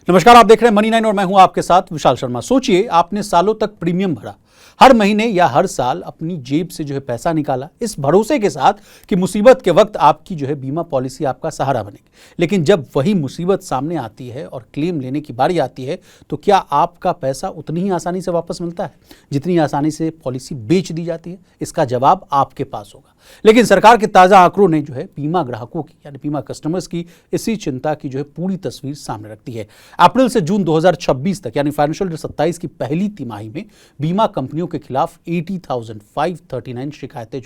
नमस्कार, आप देख रहे हैं मनी 9 और मैं हूं आपके साथ विशाल शर्मा। सोचिए, आपने सालों तक प्रीमियम भरा, हर महीने या हर साल अपनी जेब से पैसा निकाला, इस भरोसे के साथ कि मुसीबत के वक्त आपकी बीमा पॉलिसी आपका सहारा बनेगी। लेकिन जब वही मुसीबत सामने आती है और क्लेम लेने की बारी आती है, तो क्या आपका पैसा उतनी ही आसानी से वापस मिलता है जितनी आसानी से पॉलिसी बेच दी जाती है? इसका जवाब आपके पास होगा। लेकिन सरकार के ताजा आंकड़ों ने बीमा ग्राहकों की यानी बीमा कस्टमर्स की इसी चिंता की पूरी तस्वीर सामने रखती है। अप्रैल से जून 2026 तक यानी फाइनेंशियल ईयर 27 की पहली तिमाही में बीमा कंपनियों के खिलाफ 80,539 शिकायतें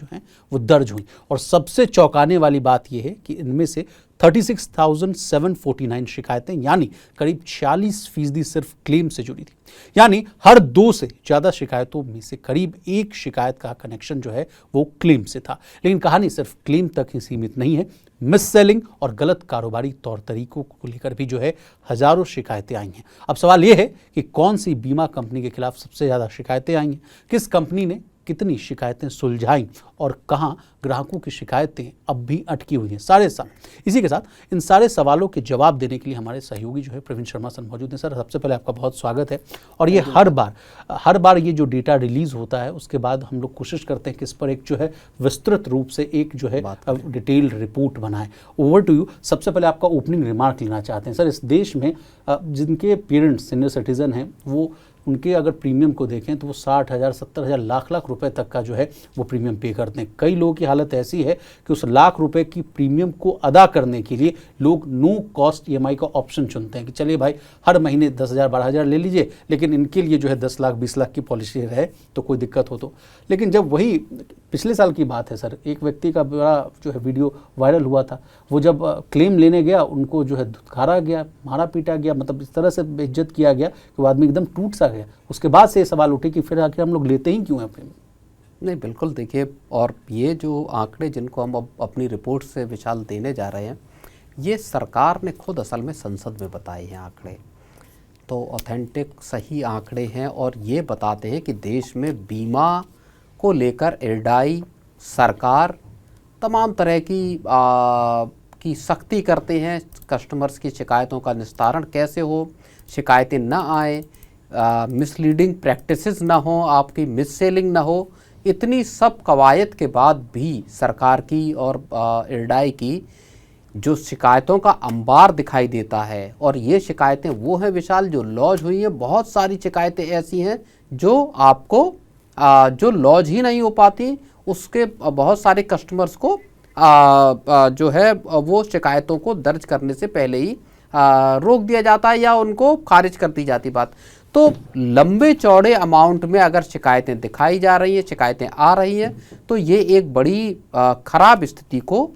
वो दर्ज हुई। और सबसे चौंकाने वाली बात यह है कि इनमें से 36,749 शिकायतें यानी करीब 40% सिर्फ क्लेम से जुड़ी थी। यानी हर 2 से ज्यादा शिकायतों में से करीब 1 शिकायत का कनेक्शन वो क्लेम से था। लेकिन कहानी सिर्फ क्लेम तक ही सीमित नहीं है। मिस सेलिंग और गलत कारोबारी तौर तरीकों को लेकर भी हजारों शिकायतें आई हैं। अब सवाल यह है कि कौन सी बीमा कंपनी के खिलाफ सबसे ज्यादा शिकायतें आई हैं, किस कंपनी ने कितनी शिकायतें सुलझाई और कहां ग्राहकों की शिकायतें अब भी अटकी हुई हैं। इसी के साथ इन सारे सवालों के जवाब देने के लिए हमारे सहयोगी प्रवीण शर्मा सर मौजूद हैं। सर, सबसे पहले आपका बहुत स्वागत है। और ये हर बार ये जो डेटा रिलीज होता है उसके बाद हम लोग कोशिश करते हैं कि इस पर एक विस्तृत रूप से एक डिटेल रिपोर्ट बनाए। Over to you. सबसे पहले आपका ओपनिंग रिमार्क लेना चाहते हैं सर। इस देश में जिनके पेरेंट्स सीनियर सिटीजन हैं, वो उनके अगर प्रीमियम को देखें तो वो 60,000, 70,000, लाख रुपए तक का वो प्रीमियम पे करते हैं। कई लोगों की हालत ऐसी है कि उस लाख रुपए की प्रीमियम को अदा करने के लिए लोग नो कॉस्ट EMI का ऑप्शन चुनते हैं कि चलिए भाई, हर महीने 10,000, 12,000 ले लीजिए, लेकिन इनके लिए 10 लाख, 20 लाख की पॉलिसी रहे तो कोई दिक्कत हो तो। लेकिन जब वही पिछले साल की बात है सर, एक व्यक्ति का बड़ा वीडियो वायरल हुआ था। वो जब क्लेम लेने गया, उनको धुतकारा गया, मारा पीटा गया, मतलब इस तरह से बेइज्जत किया गया कि वो आदमी एकदम टूट सा गया। उसके बाद से ये सवाल उठे कि फिर आखिर हम लोग लेते ही क्यों हैं प्रीमियम? नहीं, बिल्कुल देखिए, और ये जो आंकड़े जिनको हम अब अपनी रिपोर्ट से विशाल देने जा रहे हैं, ये सरकार ने खुद असल में संसद में बताए हैं आंकड़े। तो ऑथेंटिक सही आंकड़े हैं और ये बताते हैं कि देश में बीमा को लेकर IRDAI सरकार तमाम तरह की सख्ती करते हैं। कस्टमर्स की शिकायतों का निस्तारण कैसे हो, शिकायतें ना आए, मिसलीडिंग प्रैक्टिसेस ना हो, आपकी मिस सेलिंग ना हो। इतनी सब कवायद के बाद भी सरकार की और IRDAI की जो शिकायतों का अंबार दिखाई देता है, और ये शिकायतें वो हैं विशाल जो लॉज हुई हैं। बहुत सारी शिकायतें ऐसी हैं जो आपको जो लॉज ही नहीं हो पाती, उसके बहुत सारे कस्टमर्स को वो शिकायतों को दर्ज करने से पहले ही रोक दिया जाता है या उनको खारिज कर दी जाती बात। तो लंबे चौड़े अमाउंट में अगर शिकायतें दिखाई जा रही हैं, शिकायतें आ रही हैं, तो ये एक बड़ी खराब स्थिति को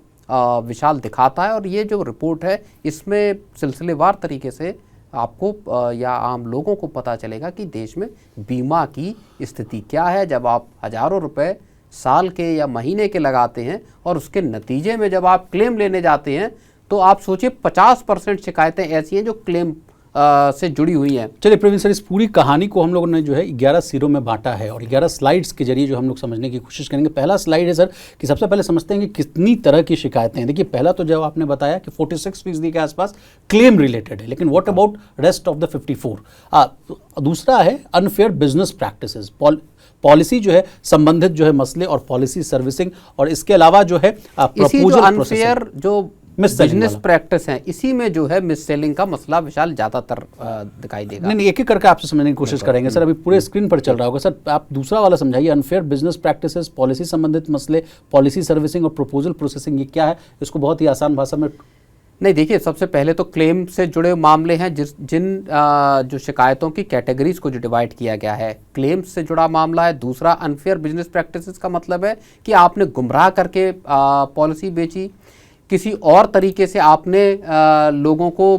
विशाल दिखाता है। और ये जो रिपोर्ट है, इसमें सिलसिलेवार तरीके से आपको या आम लोगों को पता चलेगा कि देश में बीमा की स्थिति क्या है। जब आप हजारों रुपए साल के या महीने के लगाते हैं और उसके नतीजे में जब आप क्लेम लेने जाते हैं, तो आप सोचिए 50% शिकायतें ऐसी हैं जो क्लेम से जुड़ी हुई हैं। चलिए प्रवीण सर, इस पूरी कहानी को हम लोगों ने 11 सिरों में बांटा है और 11 स्लाइड्स के जरिए हम लोग समझने की कोशिश करेंगे। पहला स्लाइड है सर कि सबसे पहले समझते हैं कि कितनी तरह की शिकायतें हैं। देखिए, पहला तो जब आपने बताया कि 46% के आसपास क्लेम रिलेटेड है, लेकिन what about rest of the 54? दूसरा है अनफेयर बिजनेस प्रैक्टिसेस, पॉलिसी संबंधित मसले और पॉलिसी सर्विसिंग, और इसके अलावा प्रपोजल अनफेयर जो बिजनेस प्रैक्टिस है, इसी में मिस सेलिंग का मसला विशाल ज्यादातर दिखाई देगा। नहीं, एक एक करके आपसे समझने की कोशिश करेंगे सर। अभी पूरे स्क्रीन पर चल रहा होगा सर, आप दूसरा वाला समझाइए। अनफेयर बिजनेस प्रैक्टिसेस, पॉलिसी संबंधित मसले, पॉलिसी सर्विसिंग और प्रपोजल प्रोसेसिंग, ये क्या है? इसको बहुत ही आसान भाषा में। नहीं, देखिए, सबसे पहले तो क्लेम से जुड़े मामले हैं, जो शिकायतों की कैटेगरीज को जो डिवाइड किया गया है, क्लेम से जुड़ा मामला है। दूसरा अनफेयर बिजनेस प्रैक्टिसेस का मतलब है कि आपने गुमराह करके पॉलिसी बेची, किसी और तरीके से आपने लोगों को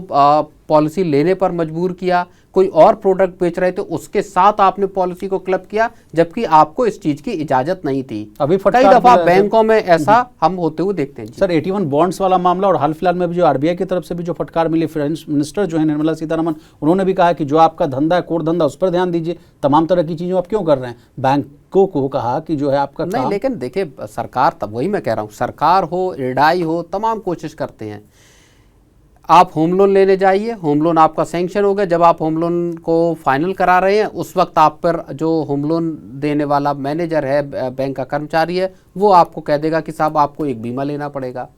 पॉलिसी लेने पर मजबूर किया, कोई और प्रोडक्ट बेच रहे थे उसके साथ आपने पॉलिसी को क्लब किया जबकि आपको इस चीज की इजाजत नहीं थी। अभी कई दफा बैंकों में ऐसा हम होते हुए देखते हैं सर। 81 बॉन्ड्स वाला मामला, और हाल फिलहाल में भी जो RBI की तरफ से भी जो फटकार मिली, फाइनेंस मिनिस्टर है निर्मला सीतारमण, उन्होंने भी कहा कि जो आपका धंधा है, कोर धंधा, उस पर ध्यान दीजिए। तमाम तरह की चीजें आप क्यों कर रहे हैं? बैंकों को कहा कि आपका नहीं, लेकिन देखिए, सरकार, तब वही मैं कह रहा हूँ, सरकार हो, IRDAI हो, तमाम कोशिश करते हैं। आप होम लोन लेने जाइए, होम लोन आपका सैंक्शन हो गया, जब आप होम लोन को फाइनल करा रहे हैं उस वक्त आप पर जो होम लोन देने वाला मैनेजर है, बैंक का कर्मचारी है, वो आपको कह देगा कि साहब आपको एक बीमा लेना पड़ेगा।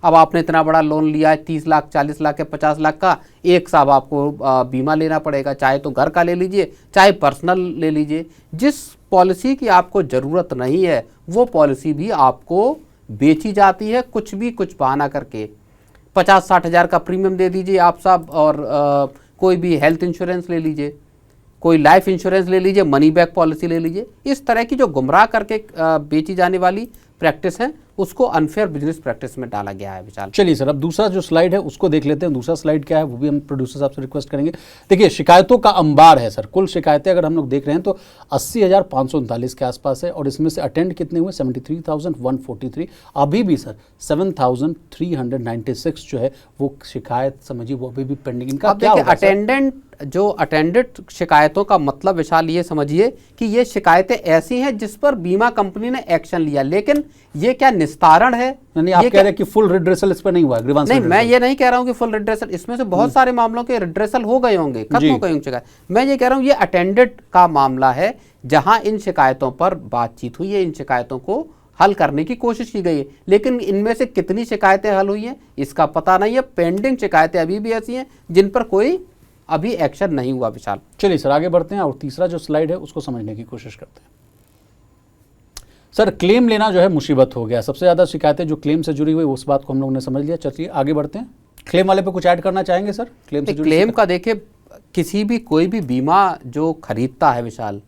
अब आपने इतना बड़ा लोन लिया है 30 लाख 40 लाख या 50 लाख का, एक साहब आपको बीमा लेना पड़ेगा, चाहे तो घर का ले लीजिए चाहे पर्सनल ले लीजिए। जिस पॉलिसी की आपको ज़रूरत नहीं है वो पॉलिसी भी आपको बेची जाती है, कुछ भी कुछ बहाना करके। 50-60 हज़ार का प्रीमियम दे दीजिए आप साहब, और कोई भी हेल्थ इंश्योरेंस ले लीजिए, कोई लाइफ इंश्योरेंस ले लीजिए, मनी बैक पॉलिसी ले लीजिए। इस तरह की जो गुमराह करके बेची जाने वाली प्रैक्टिस है उसको अनफेयर बिजनेस प्रैक्टिस में डाला गया है विशाल। चलिए सर, अब दूसरा जो स्लाइड है उसको देख लेते हैं। दूसरा स्लाइड क्या है वो भी हम प्रोड्यूसर साहब से रिक्वेस्ट करेंगे। देखिए, शिकायतों का अंबार है सर। कुल शिकायतें अगर हम लोग देख रहे हैं तो 80,539 के आसपास है, और इसमें से अटेंड कितने हुए? 73,143। अभी भी सर 7,396 जो है वो शिकायत समझिए वो अभी भी पेंडिंग। इनका क्या होगा? अटेंडेड शिकायतों का मतलब विशाल ये समझिए कि ये शिकायतें ऐसी हैं जिस पर बीमा कंपनी ने एक्शन लिया, लेकिन ये क्या निस्तारण है? नहीं, आप कह रहे हैं कि फुल रिड्रेसल इस पर नहीं हुआ? ग्रीवांस नहीं, मैं ये नहीं कह रहा हूं कि फुल रिड्रेसल, इसमें से बहुत सारे मामलों के रिड्रेसल हो गए होंगे, खत्म हो गए होंगे शिकायत। मैं ये कह रहा हूं ये अटेंडेड का मामला है जहां इन शिकायतों पर बातचीत हुई है, इन शिकायतों को हल करने की कोशिश की गई है, लेकिन इनमें से कितनी शिकायतें हल हुई हैं इसका पता नहीं है। पेंडिंग शिकायतें अभी भी ऐसी हैं जिन पर कोई अभी एक्शन नहीं हुआ विशाल। चलिए सर आगे बढ़ते हैं और तीसरा जो स्लाइड है उसको समझने की कोशिश करते हैं। सर, क्लेम लेना जो है मुसीबत हो गया। सबसे ज़्यादा शिकायतें जो क्लेम से जुड़ी हुई उस बात को हम लोगों ने समझ लिया। चलिए आगे बढ़ते हैं। क्लेम वाले पे कुछ ऐड करना चाहेंगे सर? क्लेम से जुड़ी क्लेम का देखिए, किसी भी कोई भी बीमा जो खरीदता है विशाल,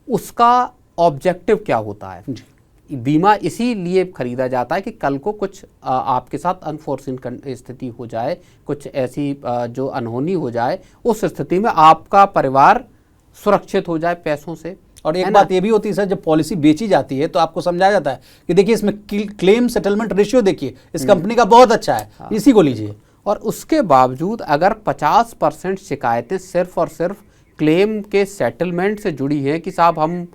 उसका ऑब्जेक्टिव क्या होता है? जी। बीमा इसीलिए खरीदा जाता है कि कल को कुछ आपके साथ अनफोर्सिन स्थिति हो जाए, कुछ ऐसी जो अनहोनी हो जाए, उस स्थिति में आपका परिवार सुरक्षित हो जाए पैसों से। और एक बात ये भी होती है सर, जब पॉलिसी बेची जाती है तो आपको समझाया जाता है कि देखिए इसमें क्लेम सेटलमेंट रेशियो देखिए इस कंपनी का बहुत अच्छा है, इसी को लीजिए। और उसके बावजूद अगर 50% शिकायतें सिर्फ और सिर्फ क्लेम के सेटलमेंट से जुड़ी है कि साहब हम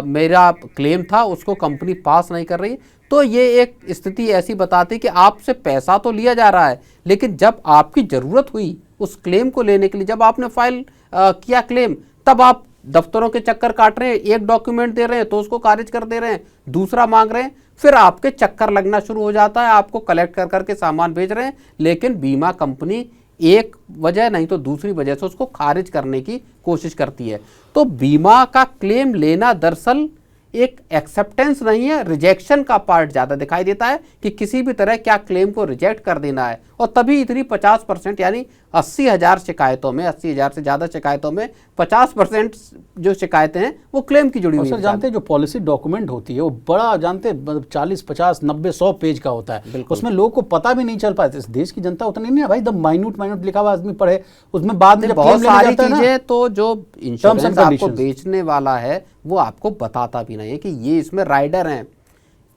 मेरा क्लेम था उसको कंपनी पास नहीं कर रही, तो ये एक स्थिति ऐसी बताती कि आपसे पैसा तो लिया जा रहा है, लेकिन जब आपकी ज़रूरत हुई उस क्लेम को लेने के लिए, जब आपने फाइल किया क्लेम, तब आप दफ्तरों के चक्कर काट रहे हैं, एक डॉक्यूमेंट दे रहे हैं तो उसको खारिज कर दे रहे हैं, दूसरा मांग रहे हैं, फिर आपके चक्कर लगना शुरू हो जाता है, आपको कलेक्ट कर करके सामान भेज रहे हैं, लेकिन बीमा कंपनी एक वजह नहीं तो दूसरी वजह से उसको खारिज करने की कोशिश करती है। तो बीमा का क्लेम लेना दरअसल एक एक्सेप्टेंस नहीं है, रिजेक्शन का पार्ट ज़्यादा दिखाई देता है कि किसी भी तरह क्या क्लेम को रिजेक्ट कर देना है। और तभी इतनी 50% यानी 80,000 शिकायतों में, 80,000 से ज़्यादा शिकायतों में 50% जो शिकायतें हैं वो क्लेम की जुड़ी हुई हैं। सर जानते हैं जो पॉलिसी डॉक्यूमेंट होती है वो बड़ा, जानते हैं 40, 50, 90, 100 पेज का होता है, उसमें लोगों को पता भी नहीं चल पाता। इस देश की जनता उतनी नहीं है भाई, एकदम माइन्यूट लिखा हुआ आदमी पढ़े, उसमें बाद में बहुत सारी चीजें तो जो इंश्योरेंस आपको बेचने वाला है वो आपको बताता भी नहीं है कि ये इसमें राइडर हैं,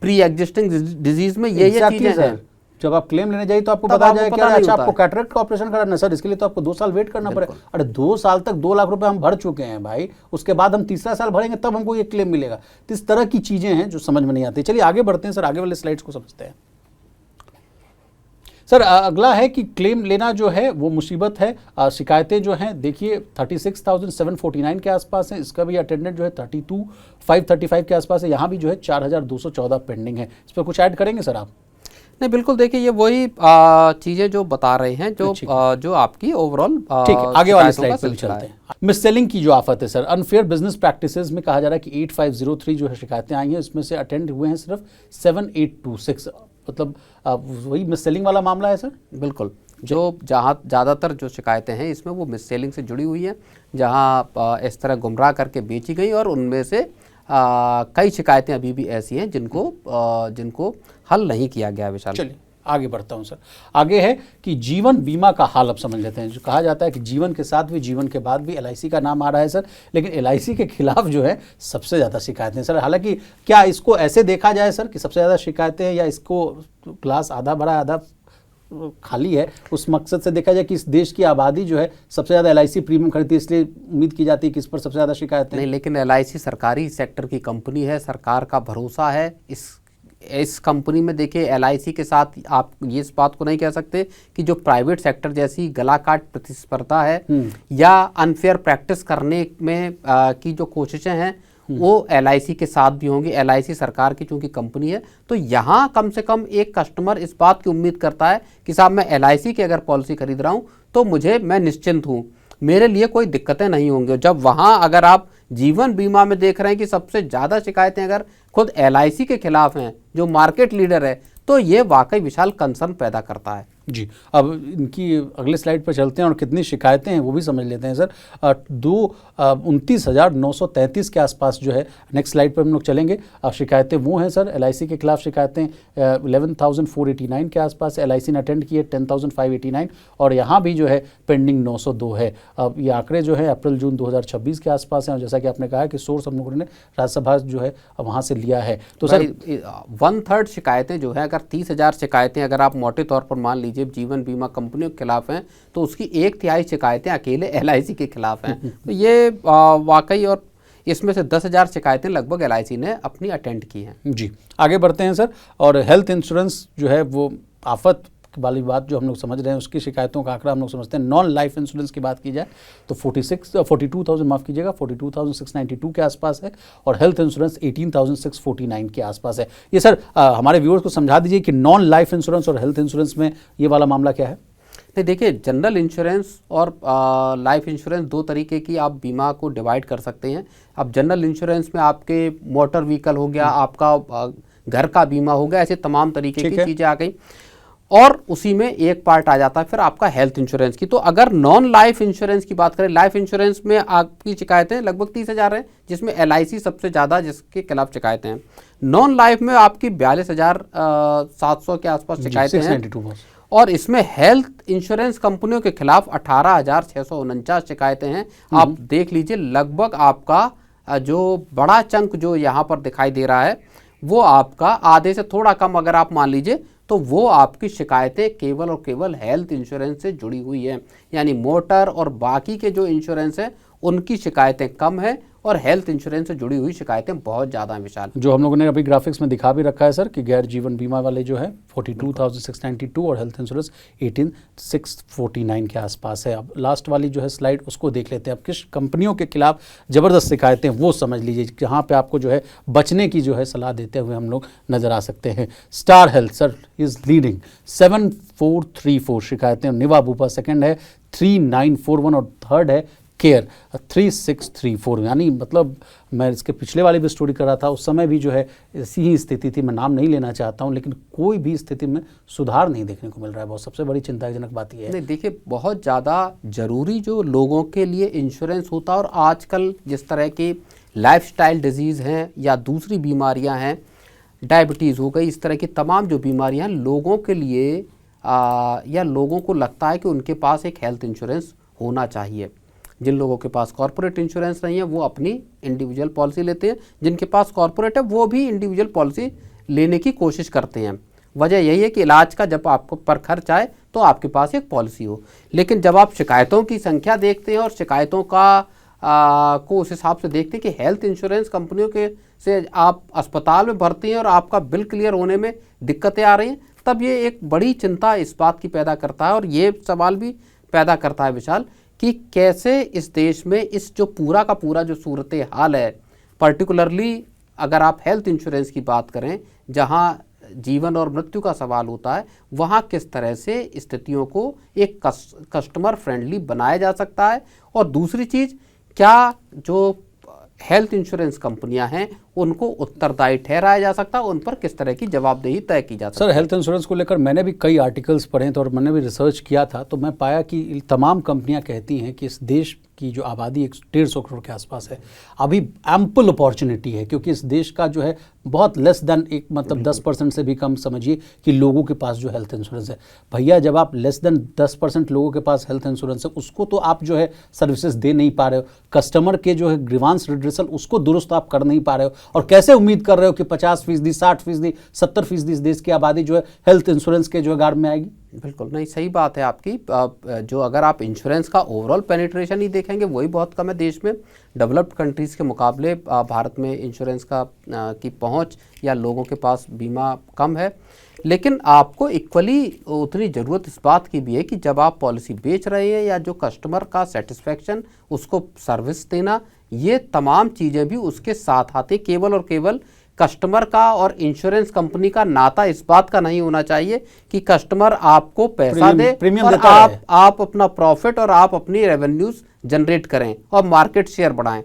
प्री एग्जिस्टिंग डिजीज में ये चीजें हैं। जब आप क्लेम लेने जाइए तो आपको बताया जाए कि अच्छा आपको कैटरेक्ट का ऑपरेशन कराना है सर, इसके लिए तो आपको 2 साल वेट करना पड़ेगा। अरे 2 साल तक 2 लाख रुपए हम भर चुके हैं भाई, उसके बाद हम तीसरा साल भरेंगे तब हमको ये क्लेम मिलेगा। तो इस तरह की चीजें हैं जो समझ में नहीं आती। चलिए आगे बढ़ते हैं सर, आगे वाले स्लाइड्स को समझते हैं। सर अगला है कि क्लेम लेना जो है वो मुसीबत है। शिकायतें जो हैं देखिए 36,749 के आसपास हैं, इसका भी अटेंडेंट जो है 32,535 के आसपास है, यहाँ भी जो है 4,214 पेंडिंग है। इस पर कुछ ऐड करेंगे सर आप? नहीं, बिल्कुल देखिए ये वही चीज़ें जो बता रहे हैं जो आपकी ओवरऑल। ठीक है, आगे वाले स्लाइड पे चलते हैं। मिस सेलिंग की जो आफत है सर, अनफेयर बिजनेस प्रैक्टिसेस में कहा जा रहा है कि 8503 जो है शिकायतें आई हैं, इसमें से अटेंड हुए हैं सिर्फ 7826, मतलब वही मिस सेलिंग वाला मामला है सर। बिल्कुल, जो जहाँ ज़्यादातर जो शिकायतें हैं इसमें वो मिस सेलिंग से जुड़ी हुई हैं, जहाँ इस तरह गुमराह करके बेची गई, और उनमें से कई शिकायतें अभी भी ऐसी हैं जिनको हल नहीं किया गया विशाल। चलिए आगे बढ़ता हूं सर। आगे है कि जीवन बीमा का हाल अब समझ लेते हैं। जो कहा जाता है कि जीवन के साथ भी, जीवन के बाद भी LIC का नाम आ रहा है सर, लेकिन LIC के खिलाफ जो है सबसे ज़्यादा शिकायतें सर। हालांकि क्या इसको ऐसे देखा जाए सर कि सबसे ज़्यादा शिकायतें हैं, या इसको ग्लास आधा भरा आधा खाली है, उस मकसद से देखा जाए कि इस देश की आबादी जो है सबसे ज़्यादा LIC प्रीमियम खरीदती है, इसलिए उम्मीद की जाती है कि इस पर सबसे ज़्यादा शिकायतें? नहीं, लेकिन LIC सरकारी सेक्टर की कंपनी है, सरकार का भरोसा है, इस इस कंपनी में देखिए LIC के साथ आप ये इस बात को नहीं कह सकते कि जो प्राइवेट सेक्टर जैसी गलाकाट प्रतिस्पर्धा है या अनफेयर प्रैक्टिस करने में की जो कोशिशें हैं वो LIC के साथ भी होंगी। LIC सरकार की चूंकि कंपनी है, तो यहाँ कम से कम एक कस्टमर इस बात की उम्मीद करता है कि साहब मैं LIC की अगर पॉलिसी खरीद रहा हूँ तो मैं निश्चिंत हूँ, मेरे लिए कोई दिक्कतें नहीं होंगी। जब वहाँ अगर आप जीवन बीमा में देख रहे हैं कि सबसे ज़्यादा शिकायतें अगर खुद LIC के खिलाफ हैं, जो मार्केट लीडर है, तो ये वाकई विशाल कंसर्न पैदा करता है। जी, अब इनकी अगले स्लाइड पर चलते हैं और कितनी शिकायतें हैं वो भी समझ लेते हैं सर। 29,933 के आसपास जो है, नेक्स्ट स्लाइड पर हम लोग चलेंगे। शिकायतें वो हैं सर, LIC के खिलाफ शिकायतें 11,489 के आसपास LIC ने अटेंड की है, 10,589, और यहाँ भी जो है पेंडिंग 902 है। अब ये आंकड़े जो है अप्रैल जून 2026 के आसपास हैं, और जैसा कि आपने कहा कि सोर्स हम लोगों ने राज्यसभा जो है वहाँ से लिया है। तो सर 1/3 शिकायतें जो है, अगर 30,000 शिकायतें अगर आप मोटे तौर पर मान लीजिए जीवन बीमा कंपनियों के खिलाफ हैं, तो उसकी 1/3 शिकायतें अकेले LIC के खिलाफ हैं। तो ये वाकई, और इसमें से 10,000 शिकायतें लगभग LIC ने अपनी अटेंड की हैं। जी, आगे बढ़ते हैं सर। और हेल्थ इंश्योरेंस जो है वो आफत वाली बात जो हम लोग समझ रहे हैं, उसकी शिकायतों का आंकड़ा हम लोग समझते हैं। नॉन लाइफ इंश्योरेंस की बात की जाए तो 42,692 के आसपास है, और हेल्थ इंश्योरेंस 18,649 के आसपास है। ये सर हमारे व्यूअर्स को समझा दीजिए कि नॉन लाइफ इंश्योरेंस और हेल्थ इंश्योरेंस में ये वाला मामला क्या है। नहीं, देखिए, जनरल इंश्योरेंस और लाइफ इंश्योरेंस दो तरीके की आप बीमा को डिवाइड कर सकते हैं। अब जनरल इंश्योरेंस में आपके मोटर व्हीकल हो गया, आपका घर का बीमा हो गया, ऐसे तमाम तरीके की चीज़ें आ गई, और उसी में एक पार्ट आ जाता है फिर आपका हेल्थ इंश्योरेंस की। तो अगर नॉन लाइफ इंश्योरेंस की बात करें, लाइफ इंश्योरेंस में आपकी शिकायतें लगभग 30,000 हैं, जिसमें LIC सबसे ज़्यादा जिसके खिलाफ शिकायतें हैं। नॉन लाइफ में आपकी 42,700 के आसपास शिकायतें हैं, और इसमें हेल्थ इंश्योरेंस कंपनियों के खिलाफ 18,649 शिकायतें हैं। आप देख लीजिए, लगभग आपका जो बड़ा चंक जो यहाँ पर दिखाई दे रहा है वो आपका आधे से थोड़ा कम अगर आप मान लीजिए, तो वो आपकी शिकायतें केवल और केवल हेल्थ इंश्योरेंस से जुड़ी हुई है। यानी मोटर और बाकी के जो इंश्योरेंस है उनकी शिकायतें कम है, और हेल्थ इंश्योरेंस से जुड़ी हुई शिकायतें बहुत ज़्यादा हैं विशाल। जो हम लोगों ने अभी ग्राफिक्स में दिखा भी रखा है सर कि गैर जीवन बीमा वाले जो है 42,692 और हेल्थ इंश्योरेंस 18,649 के आसपास है। अब लास्ट वाली जो है स्लाइड उसको देख लेते हैं। अब किस कंपनियों के खिलाफ ज़बरदस्त शिकायतें वो समझ लीजिए, जहाँ पे आपको जो है बचने की जो है सलाह देते हुए हम लोग नज़र आ सकते हैं। Star health sir is leading 7434 शिकायतें, निवा बुपा सेकेंड है 3941, और थर्ड है केयर 3634। यानी मतलब मैं इसके पिछले वाली भी स्टोरी कर रहा था, उस समय भी जो है ऐसी ही स्थिति थी। मैं नाम नहीं लेना चाहता हूं, लेकिन कोई भी स्थिति में सुधार नहीं देखने को मिल रहा है। बहुत सबसे बड़ी चिंताजनक बात यह है। नहीं, देखिए, बहुत ज़्यादा ज़रूरी जो लोगों के लिए इंश्योरेंस होता है, और आजकल जिस तरह की लाइफस्टाइल डिजीज़ हैं या दूसरी बीमारियां हैं, डायबिटीज़ हो गई, इस तरह की तमाम जो बीमारियां हैं, लोगों के लिए या लोगों को लगता है कि उनके पास एक हेल्थ इंश्योरेंस होना चाहिए। जिन लोगों के पास कॉर्पोरेट इंश्योरेंस नहीं है वो अपनी इंडिविजुअल पॉलिसी लेते हैं, जिनके पास कॉर्पोरेट है वो भी इंडिविजुअल पॉलिसी लेने की कोशिश करते हैं। वजह यही है कि इलाज का जब आपको पर खर्च आए तो आपके पास एक पॉलिसी हो। लेकिन जब आप शिकायतों की संख्या देखते हैं और शिकायतों का को उस हिसाब से देखते हैं कि हेल्थ इंश्योरेंस कंपनियों के से आप अस्पताल में भर्ती हैं और आपका बिल क्लियर होने में दिक्कतें आ रही हैं, तब ये एक बड़ी चिंता इस बात की पैदा करता है, और ये सवाल भी पैदा करता है विशाल कि कैसे इस देश में इस जो पूरा का पूरा जो सूरत हाल है, पर्टिकुलरली अगर आप हेल्थ इंश्योरेंस की बात करें जहां जीवन और मृत्यु का सवाल होता है, वहां किस तरह से स्थितियों को एक कस्टमर फ्रेंडली बनाया जा सकता है। और दूसरी चीज़, क्या जो हेल्थ इंश्योरेंस कंपनियां हैं उनको उत्तरदायी ठहराया जा सकता है, उन पर किस तरह की जवाबदेही तय की जा सकती है। सर, हेल्थ इंश्योरेंस को लेकर मैंने भी कई आर्टिकल्स पढ़े थे और मैंने भी रिसर्च किया था, तो मैं पाया कि तमाम कंपनियां कहती हैं कि इस देश की जो आबादी 150 करोड़ के आसपास है, अभी एम्पल अपॉर्चुनिटी है, क्योंकि इस देश का जो है बहुत लेस देन एक मतलब 10% से भी कम समझिए कि लोगों के पास जो हेल्थ इंश्योरेंस है। भैया, जब आप लेस देन 10% लोगों के पास हेल्थ इंश्योरेंस है, उसको तो आप जो है सर्विसेज दे नहीं पा रहे हो, कस्टमर के जो है ग्रीवांस रिड्रेसल उसको दुरुस्त आप कर नहीं पा रहे हो, और कैसे उम्मीद कर रहे हो कि 50%, 60%, 70% इस देश की आबादी जो है हेल्थ इंश्योरेंस के जो है गार्ड में आएगी? बिल्कुल नहीं, सही बात है आपकी। जो अगर आप इंश्योरेंस का ओवरऑल पेनिट्रेशन ही देखेंगे वही बहुत कम है देश में। डेवलप्ड कंट्रीज़ के मुकाबले भारत में इंश्योरेंस का की पहुंच या लोगों के पास बीमा कम है। लेकिन आपको इक्वली उतनी ज़रूरत इस बात की भी है कि जब आप पॉलिसी बेच रहे हैं या जो कस्टमर का सेटिस्फेक्शन, उसको सर्विस देना, ये तमाम चीज़ें भी उसके साथ आती। केवल और केवल कस्टमर का और इंश्योरेंस कंपनी का नाता इस बात का नहीं होना चाहिए कि कस्टमर आपको पैसा दे और आप अपना प्रॉफिट और आप अपनी रेवेन्यूज जनरेट करें और मार्केट शेयर बढ़ाएं।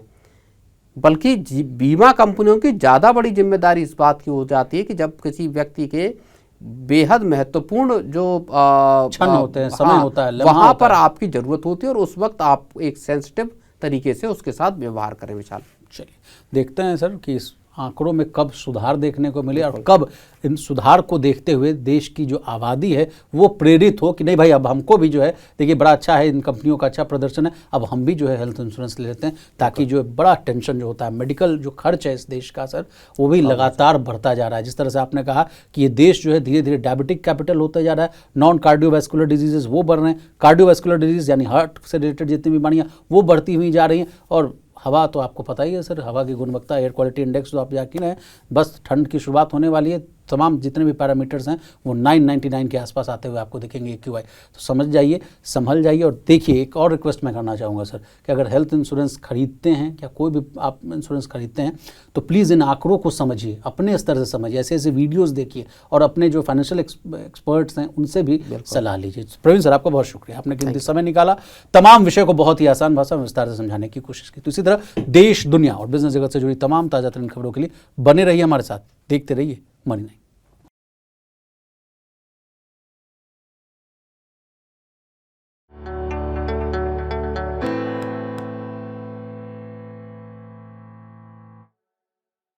बल्कि बीमा कंपनियों की ज़्यादा बड़ी जिम्मेदारी इस बात की हो जाती है कि जब किसी व्यक्ति के बेहद महत्वपूर्ण जो क्षण होते हैं, समय होता है, वहाँ पर आपकी ज़रूरत होती है और उस वक्त आप एक सेंसिटिव तरीके से उसके साथ व्यवहार करें। विशाल, चलिए देखते हैं सर कि इस आंकड़ों में कब सुधार देखने को मिले और कब इन सुधार को देखते हुए देश की जो आबादी है वो प्रेरित हो कि नहीं भाई अब हमको भी जो है, देखिए बड़ा अच्छा है, इन कंपनियों का अच्छा प्रदर्शन है, अब हम भी जो है हेल्थ इंश्योरेंस ले लेते हैं, ताकि जो बड़ा टेंशन जो होता है, मेडिकल जो खर्च है इस देश का सर, वो भी लगातार बढ़ता जा रहा है। जिस तरह से आपने कहा कि ये देश जो है धीरे धीरे डायबिटिक कैपिटल होता जा रहा है, नॉन कार्डियोवैस्कुलर डिजीजेज वो बढ़ रहे हैं, कार्डियोवैस्कुलर डिजीज यानी हार्ट से रिलेटेड जितनी बीमारियाँ वो बढ़ती हुई जा रही हैं। और हवा तो आपको पता ही है सर, हवा की गुणवत्ता, एयर क्वालिटी इंडेक्स तो आप यकीन है, बस ठंड की शुरुआत होने वाली है, तमाम जितने भी पैरामीटर्स हैं वो 999 के आसपास आते हुए आपको दिखेंगे AQI। तो समझ जाइए, संभल जाइए। और देखिए एक और रिक्वेस्ट मैं करना चाहूँगा सर कि अगर हेल्थ इंश्योरेंस खरीदते हैं या कोई भी आप इंश्योरेंस खरीदते हैं तो प्लीज़ इन आंकड़ों को समझिए, अपने स्तर से समझिए, ऐसे ऐसे वीडियोज़ देखिए और अपने जो फाइनेंशियल एक्सपर्ट्स हैं उनसे भी सलाह लीजिए। प्रवीण सर, आपका बहुत शुक्रिया, आपने कीमती समय निकाला, तमाम विषय को बहुत ही आसान भाषा में विस्तार से समझाने की कोशिश की। तो इसी तरह देश, दुनिया और बिजनेस जगत से जुड़ी तमाम ताज़ा तरीन खबरों के लिए बने रहिए हमारे साथ, देखते रहिए मनी9।